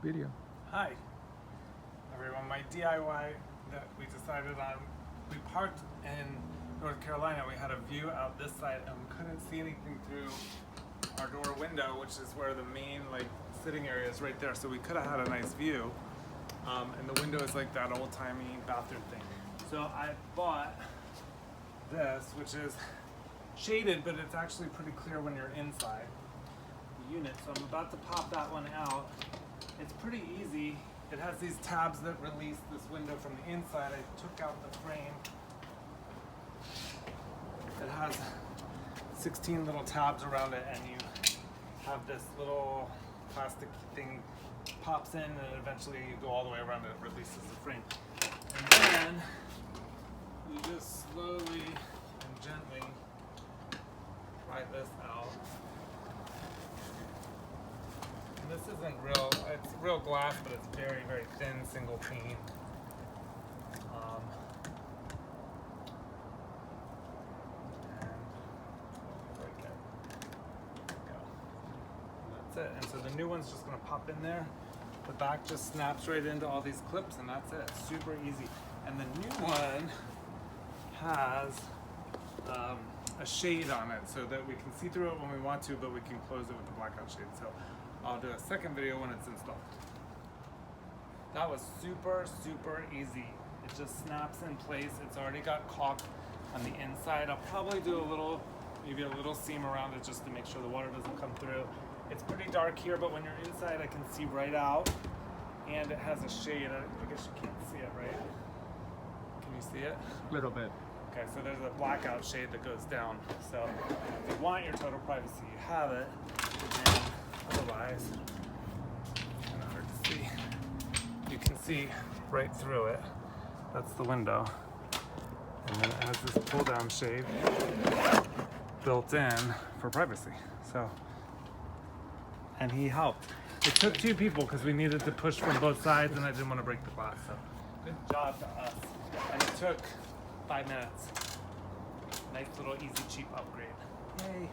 Video. Hi, everyone. My DIY that we decided on, we parked in North Carolina. We had a view out this side and we couldn't see anything through our door window, which is where the main sitting area is right there. So we could have had a nice view. And the window is like that old-timey bathroom thing. So I bought this, which is shaded, but it's actually pretty clear when you're inside the unit. So I'm about to pop that one out. It's pretty easy. It has these tabs that release this window from the inside. I took out the frame. It has 16 little tabs around it, and you have this little plastic thing pops in, and eventually you go all the way around and it releases the frame. And then you just slowly and gently pry this out. And this isn't real, it's real glass, but it's very, very thin single pane. That's it. And so the new one's just gonna pop in there. The back just snaps right into all these clips, and that's it. Super easy. And the new one has a shade on it so that we can see through it when we want to, but we can close it with the blackout shade. So I'll do a second video when it's installed. That was super, super easy. It just snaps in place. It's already got caulk on the inside. I'll probably do maybe a little seam around it just to make sure the water doesn't come through. It's pretty dark here, but when you're inside, I can see right out. And it has a shade. I guess you can't see it, right? Can you see it? A little bit. Okay, so there's a blackout shade that goes down. So if you want your total privacy, you have it. And otherwise, it's kind of hard to see. You can see right through it. That's the window. And then it has this pull down shade built in for privacy. So, and he helped. It took two people because we needed to push from both sides and I didn't want to break the glass. So good job to us. And it took 5 minutes. Nice little easy cheap upgrade. Yay.